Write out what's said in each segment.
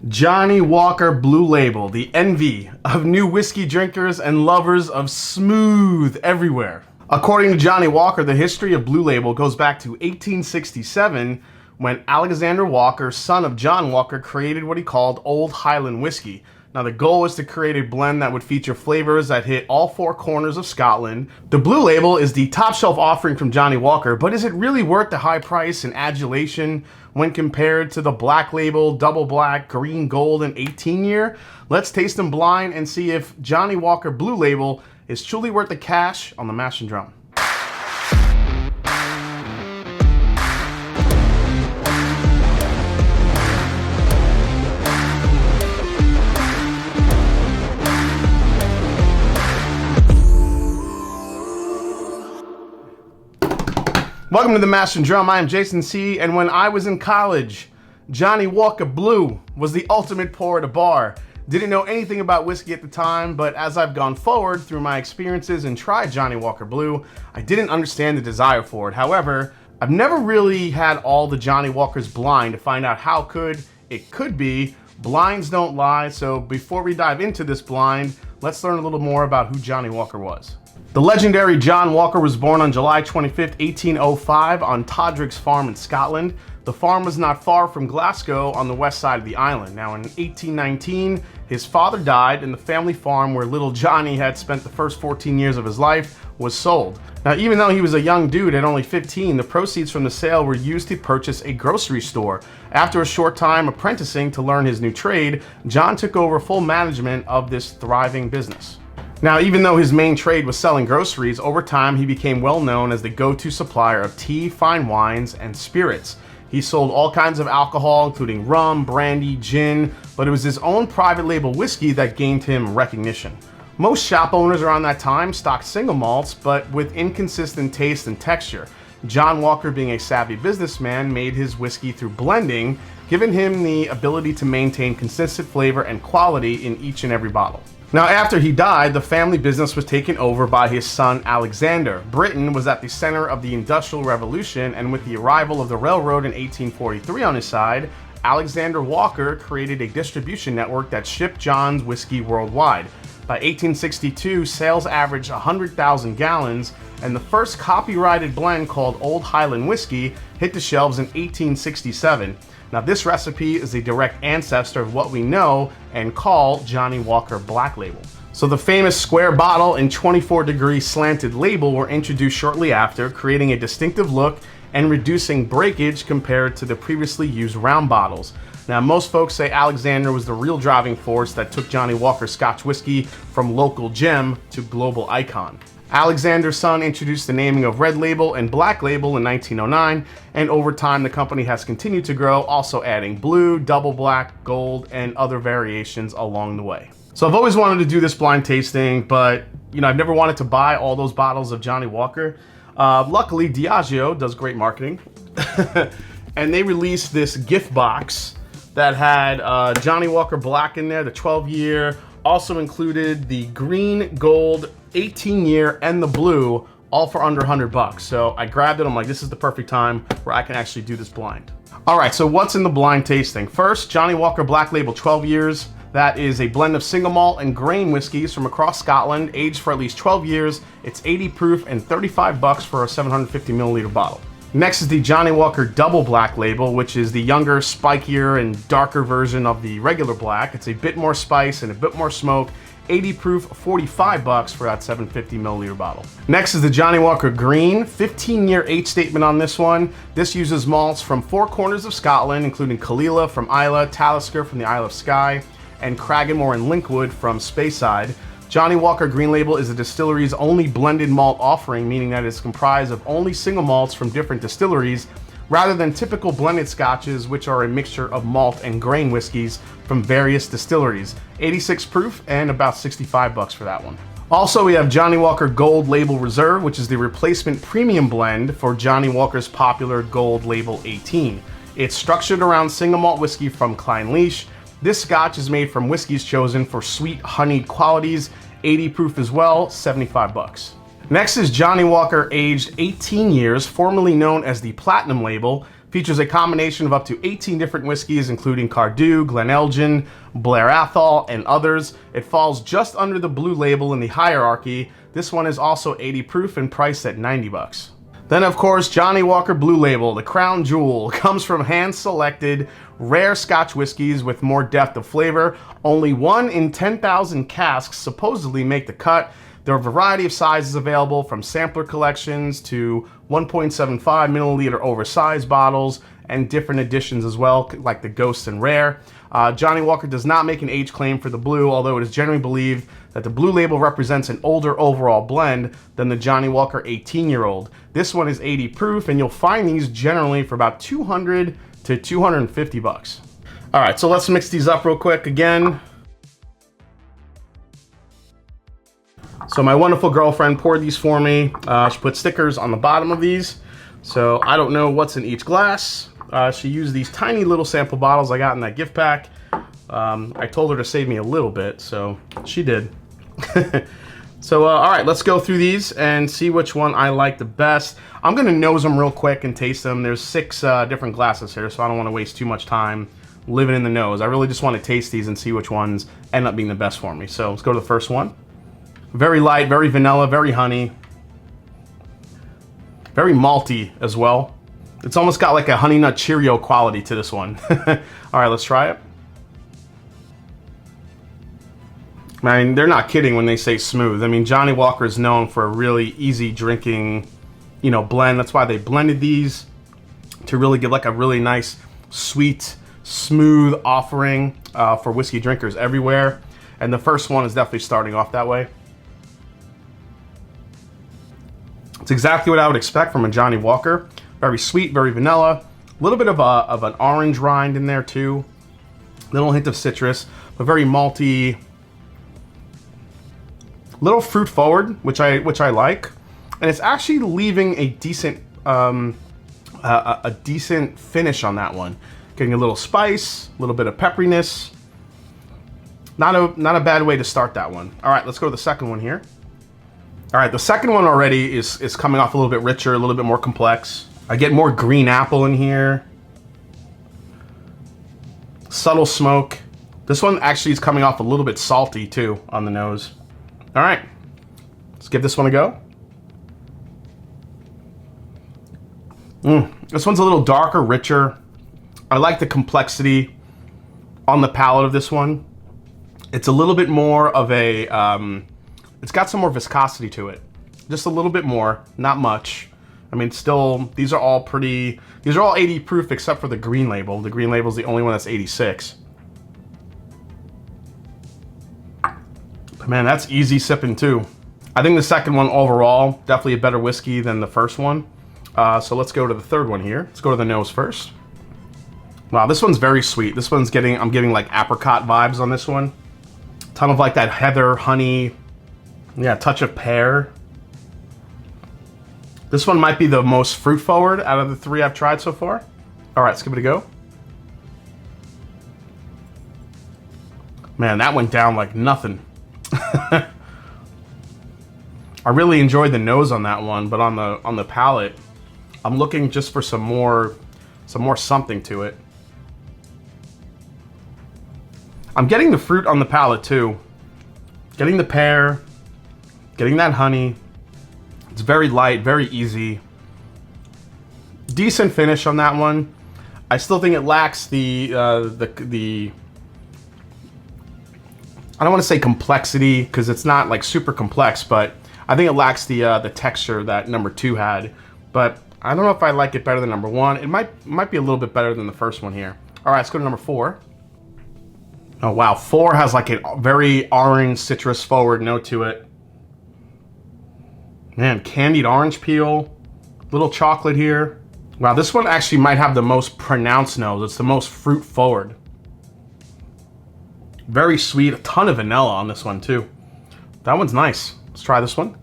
Johnnie Walker Blue Label, the envy of new whiskey drinkers and lovers of smooth everywhere. According to Johnnie Walker, the history of Blue Label goes back to 1867 when Alexander Walker, son of John Walker, created what he called Old Highland whiskey. Now the goal was to create a blend that would feature flavors that hit all four corners of Scotland. The Blue Label is the top shelf offering from Johnnie Walker, but is it really worth the high price and adulation when compared to the Black Label, Double Black, Green, Gold, and 18 year? Let's taste them blind and see if Johnnie Walker Blue Label is truly worth the cash on the Mash and Drum. Welcome to the Mash and Drum. I am Jason C. And when I was in college, Johnnie Walker Blue was the ultimate pour at a bar. Didn't know anything about whiskey at the time, but as I've gone forward through my experiences and tried Johnnie Walker Blue, I didn't understand the desire for it. However, I've never really had all the Johnnie Walkers blind to find out how good it could be. Blinds don't lie, so before we dive into this blind, let's learn a little more about who Johnnie Walker was. The legendary John Walker was born on July 25th, 1805 on Todrick's farm in Scotland. The farm was not far from Glasgow on the west side of the island. Now in 1819, his father died and the family farm where little Johnny had spent the first 14 years of his life was sold. Now even though he was a young dude at only 15, the proceeds from the sale were used to purchase a grocery store. After a short time apprenticing to learn his new trade, John took over full management of this thriving business. Now, even though his main trade was selling groceries, over time he became well known as the go-to supplier of tea, fine wines, and spirits. He sold all kinds of alcohol, including rum, brandy, gin, but it was his own private label whiskey that gained him recognition. Most shop owners around that time stocked single malts, but with inconsistent taste and texture. John Walker, being a savvy businessman, made his whiskey through blending, giving him the ability to maintain consistent flavor and quality in each and every bottle. Now, after he died, the family business was taken over by his son, Alexander. Britain was at the center of the Industrial Revolution, and with the arrival of the railroad in 1843 on his side, Alexander Walker created a distribution network that shipped John's whiskey worldwide. By 1862, sales averaged 100,000 gallons, and the first copyrighted blend called Old Highland Whiskey hit the shelves in 1867. Now this recipe is a direct ancestor of what we know and call Johnnie Walker Black Label. So the famous square bottle and 24-degree slanted label were introduced shortly after, creating a distinctive look and reducing breakage compared to the previously used round bottles. Now most folks say Alexander was the real driving force that took Johnnie Walker Scotch whiskey from local gem to global icon. Alexander's son introduced the naming of Red Label and Black Label in 1909, and over time the company has continued to grow, also adding Blue, Double Black, Gold, and other variations along the way. So I've always wanted to do this blind tasting, but I've never wanted to buy all those bottles of Johnnie Walker. Luckily, Diageo does great marketing, and they released this gift box that had Johnnie Walker Black in there, the 12-year, also included the Green, Gold, 18 year, and the Blue, all for under $100. So I grabbed it. I'm like, this is the perfect time where I can actually do this blind. All right, so what's in the blind tasting? First, Johnnie Walker Black Label 12 years. That is a blend of single malt and grain whiskeys from across Scotland, aged for at least 12 years. It's 80 proof and $35 for a 750 milliliter bottle. Next is the Johnnie Walker Double Black Label, which is the younger, spikier, and darker version of the regular black. It's a bit more spice and a bit more smoke. 80 proof, $45 for that 750 milliliter bottle. Next is the Johnnie Walker Green, 15-year age statement on this one. This uses malts from four corners of Scotland, including Kalila from Islay, Talisker from the Isle of Skye, and Cragganmore and Linkwood from Speyside. Johnnie Walker Green Label is the distillery's only blended malt offering, meaning that it's comprised of only single malts from different distilleries, rather than typical blended scotches, which are a mixture of malt and grain whiskeys from various distilleries. 86 proof and about $65 for that one. Also, we have Johnnie Walker Gold Label Reserve, which is the replacement premium blend for Johnnie Walker's popular Gold Label 18. It's structured around single malt whiskey from Clynelish. This scotch is made from whiskeys chosen for sweet honeyed qualities, 80 proof as well, $75. Next is Johnnie Walker aged 18 years, formerly known as the Platinum Label. Features a combination of up to 18 different whiskeys, including Cardew, Glenelgin, Blair Athol, and others. It falls just under the Blue Label in the hierarchy. This one is also 80 proof and priced at 90 bucks. Then, of course, Johnnie Walker Blue Label, the crown jewel, comes from hand-selected, rare Scotch whiskeys with more depth of flavor. Only 1 in 10,000 casks supposedly make the cut. There are a variety of sizes available, from sampler collections to 1.75 milliliter oversized bottles, and different editions as well, like the Ghost and Rare. Johnnie Walker does not make an age claim for the Blue, although it is generally believed that the Blue Label represents an older overall blend than the Johnnie Walker 18-year-old. This one is 80 proof, and you'll find these generally for about 200 to 250 bucks. All right, so let's mix these up real quick again. So my wonderful girlfriend poured these for me. She put stickers on the bottom of these, so I don't know what's in each glass. She used these tiny little sample bottles I got in that gift pack. I told her to save me a little bit, so she did. So, all right, let's go through these and see which one I like the best. I'm gonna nose them real quick and taste them. There's 6 different glasses here, so I don't wanna waste too much time living in the nose. I really just wanna taste these and see which ones end up being the best for me. So let's go to the first one. Very light, very vanilla, very honey. Very malty as well. It's almost got like a Honey Nut Cheerio quality to this one. All right, let's try it. I mean, they're not kidding when they say smooth. I mean, Johnnie Walker is known for a really easy drinking, you know, blend. That's why they blended these to really give like a really nice, sweet, smooth offering for whiskey drinkers everywhere. And the first one is definitely starting off that way. It's exactly what I would expect from a Johnnie Walker. Very sweet, very vanilla. A little bit of an orange rind in there too. Little hint of citrus, but very malty. Little fruit forward, which I like, and it's actually leaving a decent decent finish on that one. Getting a little spice, a little bit of pepperiness. Not a bad way to start that one. All right, let's go to the second one here. All right, the second one already is coming off a little bit richer, a little bit more complex. I get more green apple in here. Subtle smoke. This one actually is coming off a little bit salty too on the nose. All right, let's give this one a go. This one's a little darker, richer. I like the complexity on the palate of this one. It's a little bit more of a, it's got some more viscosity to it. Just a little bit more, not much. I mean, still, these are all 80 proof except for the Green Label. The Green Label is the only one that's 86. But man, that's easy sipping too. I think the second one overall, definitely a better whiskey than the first one. So let's go to the third one here. Let's go to the nose first. Wow, this one's very sweet. This one's I'm getting like apricot vibes on this one. Ton of like that heather, honey, yeah, touch of pear. This one might be the most fruit forward out of the 3 I've tried so far. All right, let's give it a go. Man, that went down like nothing. I really enjoyed the nose on that one, but on the palate, I'm looking just for some more something to it. I'm getting the fruit on the palate too. Getting the pear, getting that honey. It's very light, very easy. Decent finish on that one. I still think it lacks the I don't want to say complexity because it's not like super complex, but I think it lacks the texture that number 2 had. But I don't know if I like it better than number 1. It might be a little bit better than the first one here. All right, let's go to number 4. Oh wow, 4 has like a very orange citrus forward note to it. Man, candied orange peel, little chocolate here. Wow, this one actually might have the most pronounced nose. It's the most fruit forward. Very sweet, a ton of vanilla on this one too. That one's nice. Let's try this one.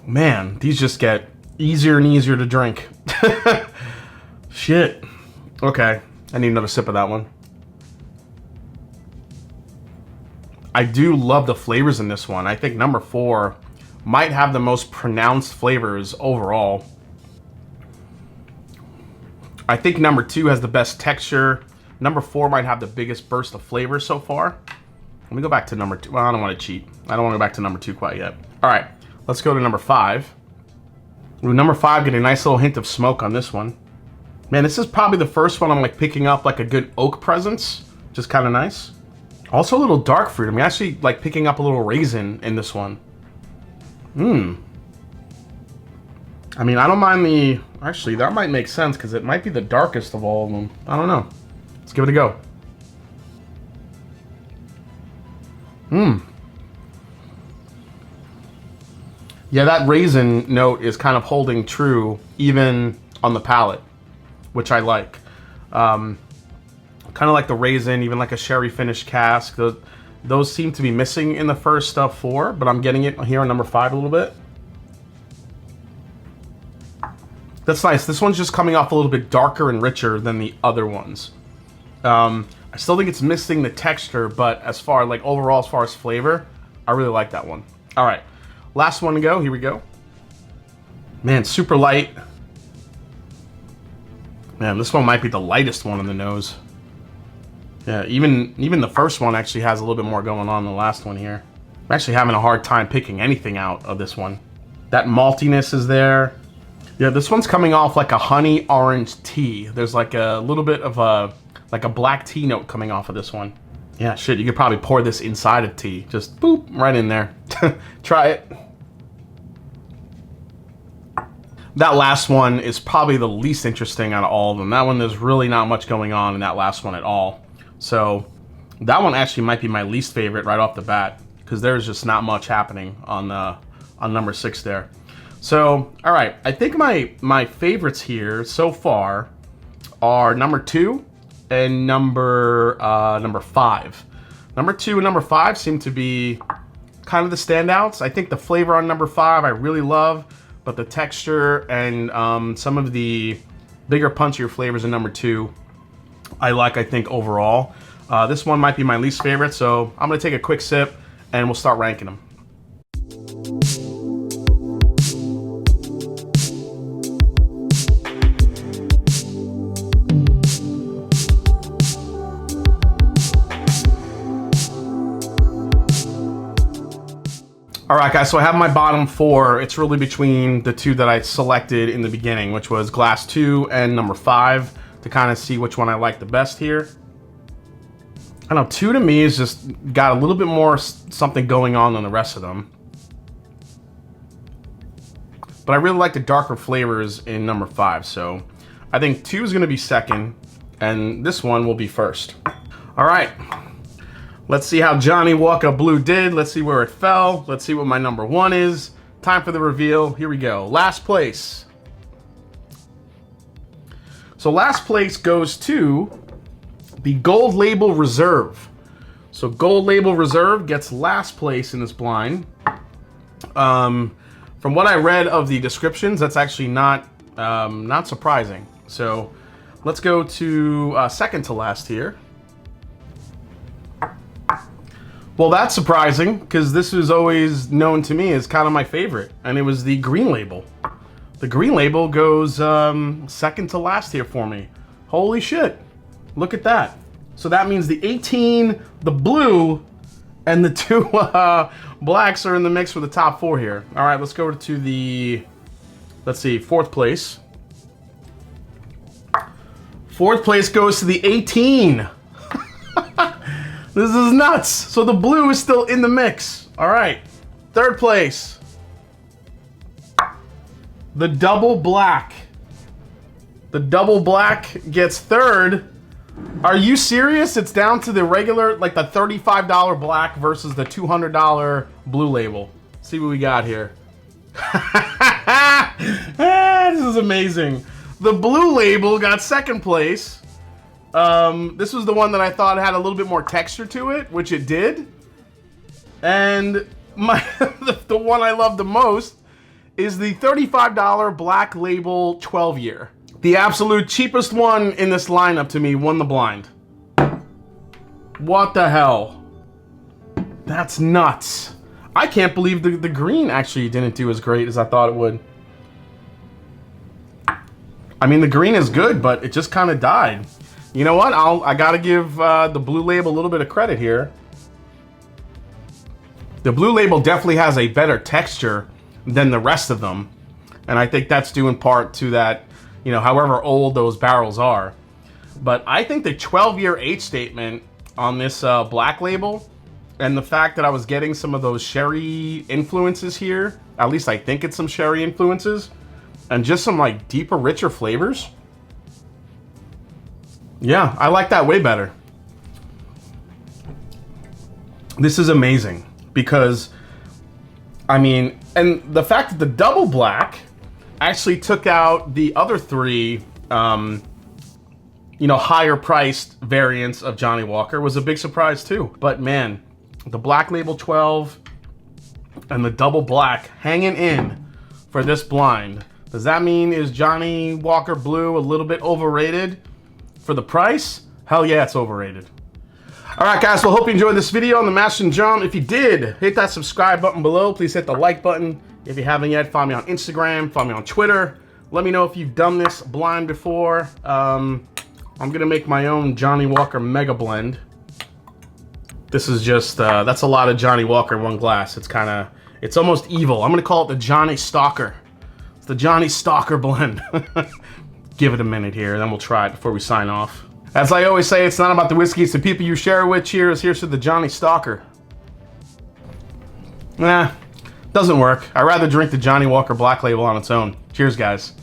Man, these just get easier and easier to drink. Shit. Okay, I need another sip of that one. I do love the flavors in this one. I think number 4 might have the most pronounced flavors overall. I think number 2 has the best texture. Number 4 might have the biggest burst of flavor so far. Let me go back to number 2. Well, I don't want to cheat. I don't want to go back to number 2 quite yet. All right, let's go to number 5. Ooh, number 5, get a nice little hint of smoke on this one. Man, this is probably the first one I'm like picking up like a good oak presence. Just kind of nice. Also a little dark fruit. I'm actually like picking up a little raisin in this one. I mean, I don't mind the... Actually, that might make sense because it might be the darkest of all of them. I don't know. Let's give it a go. Yeah, that raisin note is kind of holding true even on the palate, which I like. Kind of like the raisin, even like a sherry finished cask. Those seem to be missing in the first 4, but I'm getting it here on number 5 a little bit. That's nice. This one's just coming off a little bit darker and richer than the other ones. I still think it's missing the texture, but as far like overall, as far as flavor, I really like that one. All right, last one to go. Here we go. Man, super light. Man, this one might be the lightest one on the nose. Yeah, even the first one actually has a little bit more going on than the last one here. I'm actually having a hard time picking anything out of this one. That maltiness is there. Yeah, this one's coming off like a honey orange tea. There's like a little bit of a black tea note coming off of this one. Yeah, shit, you could probably pour this inside of tea. Just boop, right in there. Try it. That last one is probably the least interesting out of all of them. That one, there's really not much going on in that last one at all. So that one actually might be my least favorite right off the bat because there's just not much happening on number 6 there. So, all right, I think my favorites here so far are number 2 and number 5. Number 2 and number 5 seem to be kind of the standouts. I think the flavor on number 5 I really love, but the texture and some of the bigger, punchier flavors in number 2 I think overall. This one might be my least favorite, so I'm gonna take a quick sip and we'll start ranking them. All right, guys, so I have my bottom 4. It's really between the 2 that I selected in the beginning, which was Glass 2 and number 5, to kind of see which one I like the best here. I don't know, 2 to me is just got a little bit more something going on than the rest of them. But I really like the darker flavors in number 5, so I think 2 is gonna be second, and this one will be first. All right. Let's see how Johnnie Walker Blue did. Let's see where it fell. Let's see what my number 1 is. Time for the reveal. Here we go. Last place. So last place goes to the Gold Label Reserve. So Gold Label Reserve gets last place in this blind. From what I read of the descriptions, that's actually not surprising. So let's go to second to last here. Well, that's surprising, because this was always known to me as kind of my favorite, and it was the Green Label. The Green Label goes second to last here for me. Holy shit. Look at that. So that means the 18, the blue, and the 2 blacks are in the mix for the top 4 here. All right, let's go to the, let's see, 4th place. 4th place goes to the 18. This is nuts. So the blue is still in the mix. All right. 3rd place. The double black. The double black gets 3rd. Are you serious? It's down to the regular, like the $35 black versus the $200 blue label. Let's see what we got here. This is amazing. The blue label got 2nd place. This was the one that I thought had a little bit more texture to it, which it did. And the one I love the most is the $35 Black Label 12 year. The absolute cheapest one in this lineup to me won the blind. What the hell? That's nuts. I can't believe the green actually didn't do as great as I thought it would. I mean, the green is good, but it just kind of died. You know what? I gotta give the Blue Label a little bit of credit here. The Blue Label definitely has a better texture than the rest of them. And I think that's due in part to that, you know, however old those barrels are. But I think the 12-year age statement on this Black Label, and the fact that I was getting some of those sherry influences here, at least I think it's some sherry influences, and just some like deeper, richer flavors. Yeah, I like that way better. This is amazing because, I mean, and the fact that the double black actually took out the other three, you know, higher priced variants of Johnnie Walker was a big surprise too. But man, the Black Label 12 and the double black hanging in for this blind. Does that mean is Johnnie Walker Blue a little bit overrated for the price? Hell yeah, it's overrated. All right, guys, well, hope you enjoyed this video on the Mash and Drum. If you did, hit that subscribe button below. Please hit the like button. If you haven't yet, follow me on Instagram, follow me on Twitter. Let me know if you've done this blind before. I'm gonna make my own Johnnie Walker Mega Blend. This is just, that's a lot of Johnnie Walker in one glass. It's almost evil. I'm gonna call it the Johnnie Stalker. It's the Johnnie Stalker blend. Give it a minute here, then we'll try it before we sign off. As I always say, it's not about the whiskey, it's the people you share it with. Cheers, here's to the Johnnie Stalker. Nah, doesn't work. I'd rather drink the Johnnie Walker Black Label on its own. Cheers, guys.